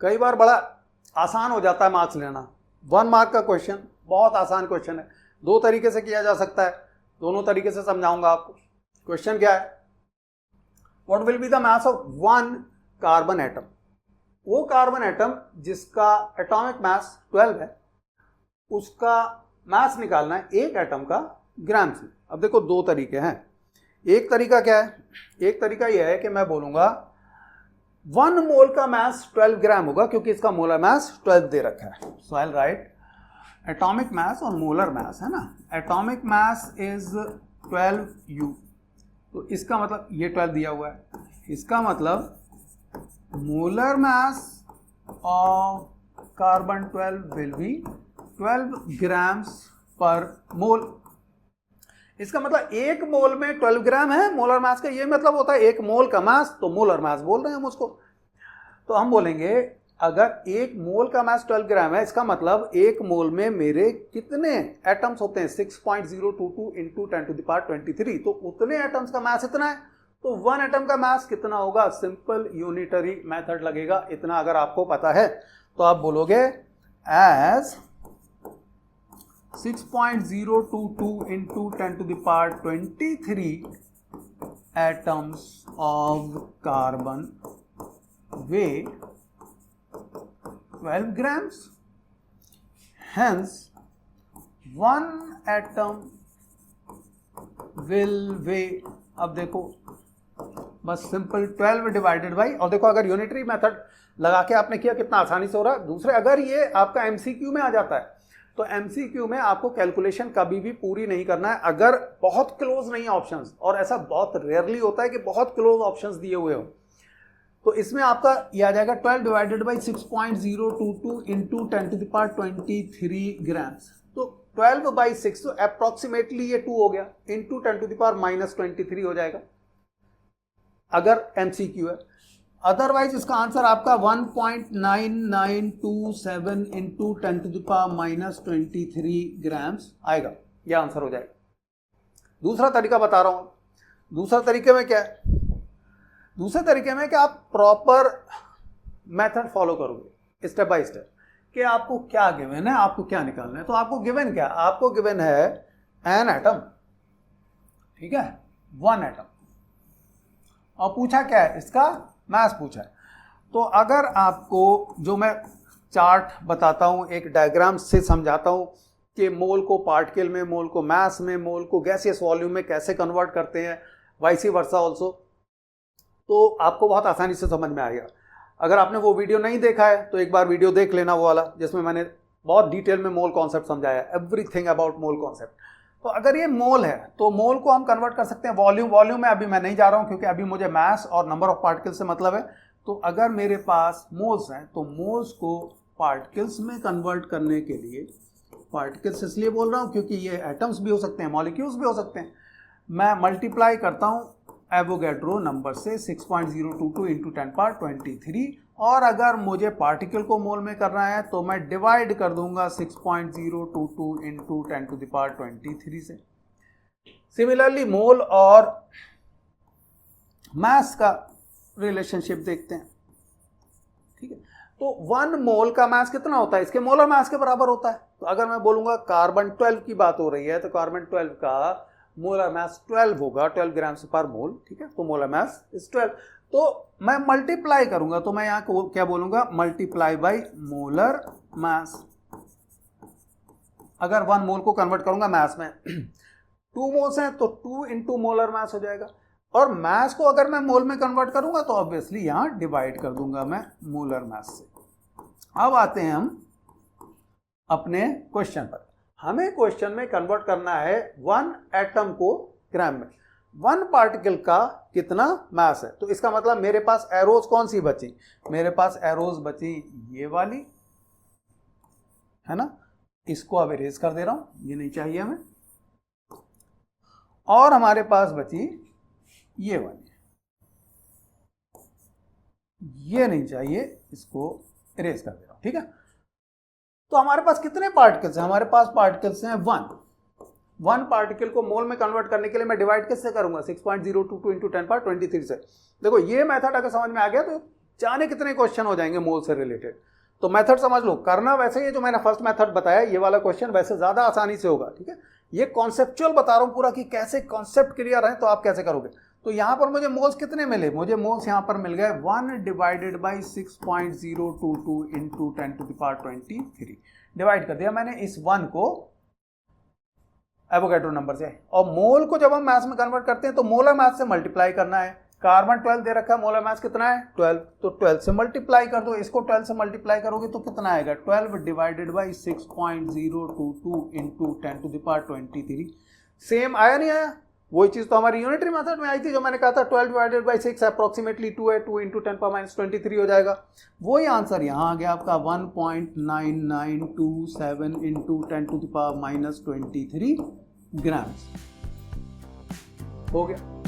कई बार बड़ा आसान हो जाता है मार्क्स लेना। 1 मार्क का क्वेश्चन बहुत आसान क्वेश्चन है, 2 तरीके से किया जा सकता है, दोनों तरीके से समझाऊंगा आपको। क्वेश्चन क्या है, what will be the mass of 1 carbon atom. वो कार्बन एटम जिसका एटॉमिक मास 12 है, उसका मास निकालना है एक एटम का ग्राम से। अब देखो 2 तरीके हैं। एक तरीका क्या है, एक तरीका यह है कि मैं बोलूंगा 1 मोल का मास 12 ग्राम होगा, क्योंकि इसका मोलर मास 12 दे रखा है। So I will write atomic mass और मोलर मास, है ना। एटॉमिक मास इज 12U, तो इसका मतलब ये 12 दिया हुआ है, इसका मतलब molar mass of carbon 12 will be 12 grams पर मोल। इसका मतलब 1 मोल में 12 ग्राम है मोलर मास का, ये मतलब होता है 1 मोल का मास, तो मोलर मास बोल रहे हैं हम उसको। तो हम बोलेंगे अगर 1 मोल का मास 12 ग्राम है, इसका मतलब 1 मोल में मेरे कितने एटम्स होते हैं, 6.022 इंटू 10⁻23, तो उतने एटम्स का मास इतना है। तो 1 एटम का मास कितना होगा, सिंपल यूनिटरी मेथड लगेगा। इतना अगर आपको पता है तो आप बोलोगे as 6.022 into 10⁻23 atoms of carbon weigh 12 grams. Hence, 1 atom will weigh, अब देखो बस सिंपल 12 डिवाइडेड बाई, और देखो अगर यूनिटरी मेथड लगा के आपने किया कितना आसानी से हो रहा है। दूसरे अगर ये आपका एमसीक्यू में आ जाता है तो एमसीक्यू में आपको कैलकुलेशन कभी भी पूरी नहीं करना है अगर बहुत क्लोज नहीं है ऑप्शंस, और ऐसा बहुत रेयरली होता है कि बहुत क्लोज ऑप्शंस दिए हुए हो। तो इसमें आपका ये आ जाएगा 12 डिवाइडेड बाई 6.022 इंटू 10⁻23 ग्राम्स, तो 12/6, तो अप्रोक्सीमेटली ये 2 हो गया, इंटू 10⁻−23 हो जाएगा अगर एमसीक्यू है। अदरवाइज इसका आंसर आपका 1.9927 इंटू 10⁻−23 ग्राम्स आएगा, यह आंसर हो जाएगा। दूसरा तरीका बता रहा हूं। दूसरा तरीके में क्या है, दूसरे तरीके में कि आप प्रॉपर मेथड फॉलो करोगे स्टेप बाय स्टेप, कि आपको क्या गिवन है, आपको क्या निकालना है। तो आपको गिवन क्या, आपको गिवन है एन एटम, ठीक है, 1 एटम, और पूछा क्या है, इसका मास पूछा है। तो अगर आपको जो मैं चार्ट बताता हूं, एक डायग्राम से समझाता हूं कि मोल को पार्टिकल में, मोल को मास में, मोल को गैसियस वॉल्यूम में कैसे कन्वर्ट करते हैं, वाइस वर्सा ऑल्सो, तो आपको बहुत आसानी से समझ में आएगा। अगर आपने वो वीडियो नहीं देखा है तो एक बार वीडियो देख लेना, वो वाला जिसमें मैंने बहुत डिटेल में मोल कॉन्सेप्ट समझाया, एवरीथिंग अबाउट मोल कॉन्सेप्ट। तो अगर ये मोल है तो मोल को हम कन्वर्ट कर सकते हैं वॉल्यूम। वॉल्यूम में अभी मैं नहीं जा रहा हूं क्योंकि अभी मुझे मास और नंबर ऑफ पार्टिकल्स से मतलब है। तो अगर मेरे पास मोल्स हैं तो मोल्स को पार्टिकल्स में कन्वर्ट करने के लिए, पार्टिकल्स इसलिए बोल रहा हूं क्योंकि ये एटम्स भी हो सकते हैं, मॉलिक्यूल्स भी हो सकते हैं, मैं मल्टीप्लाई करता हूं एवोगैड्रो नंबर से 6.022 इंटू 10⁻23, और अगर मुझे पार्टिकल को मोल में करना है तो मैं डिवाइड कर दूंगा 6.022 इंटू 10⁻23 से। सिमिलरली मोल और मास का रिलेशनशिप देखते हैं, ठीक है। तो 1 मोल का मास कितना होता है, इसके मोलर मास के बराबर होता है। तो अगर मैं बोलूंगा कार्बन 12 की बात हो रही है तो कार्बन 12 का मोलर मास 12 होगा, 12 ग्राम्स पर मोल, ठीक है। तो मोलर मास इज 12। तो मैं मल्टीप्लाई करूंगा, तो मैं यहां क्या बोलूंगा, मल्टीप्लाई बाय मोलर मास। अगर 1 मोल को कन्वर्ट करूंगा मास में, 2 मोल्स हैं तो 2 इंटू मोलर मास हो जाएगा, और मास को अगर मैं मोल में कन्वर्ट करूंगा तो ऑब्वियसली यहां डिवाइड कर दूंगा मैं मोलर मास से। अब आते हैं हम अपने क्वेश्चन पर। हमें क्वेश्चन में कन्वर्ट करना है 1 एटम को ग्राम में। 1 पार्टिकल का कितना मास है, तो इसका मतलब मेरे पास एरोज कौन सी बची, मेरे पास एरोज बची ये वाली, है ना। इसको अब इरेज कर दे रहा हूं, ये नहीं चाहिए हमें, और हमारे पास बची ये वाली, ये नहीं चाहिए, इसको इरेज कर दे रहा हूं, ठीक है। तो हमारे पास कितने पार्टिकल्स हैं, हमारे पास पार्टिकल्स हैं 1 पार्टिकल को मोल में कन्वर्ट करने के लिए मैं डिवाइड किससे करूंगा, 6.022 इंटू 10⁻23 से। देखो ये मेथड अगर समझ में आ गया तो जाने कितने क्वेश्चन हो जाएंगे मोल से रिलेटेड। तो मेथड समझ लो, करना वैसे ही जो मैंने फर्स्ट मेथड बताया, ये वाला क्वेश्चन वैसे ज्यादा आसानी से होगा, ठीक है। ये कॉन्सेप्चुअल बता रहा हूं पूरा कि कैसे कॉन्सेप्ट क्लियर है तो आप कैसे करोगे। तो यहां पर मुझे मोल्स कितने मिले, मुझे मोल्स यहां पर मिल गए 1 डिवाइडेड बाई 6.022 इंटू 10⁻23। डिवाइड कर दिया मैंने इस 1 को एवोगैड्रो नंबर से, और मोल को जब हम मास में कन्वर्ट करते हैं तो मोलर मास से मल्टीप्लाई करना है। कार्बन 12 दे रखा है, मोलर मास कितना है 12, तो 12 से मल्टीप्लाई कर दो, इसको 12 से मल्टीप्लाई करोगे तो कितना आएगा 12 डिवाइडेड बाई 6.022 इंटू 10⁻23। सेम आया नहीं आया, वही चीज तो हमारी यूनिटरी मेथड में आई थी जो मैंने कहा था 12 डिवाइडेड बाई 6 अप्रोक्सीमेटली 2 है, 2 इंटू 10⁻23 हो जाएगा। वही आंसर यहाँ आ गया आपका 1.9927 इंटू 10⁻23 ग्राम्स हो गया।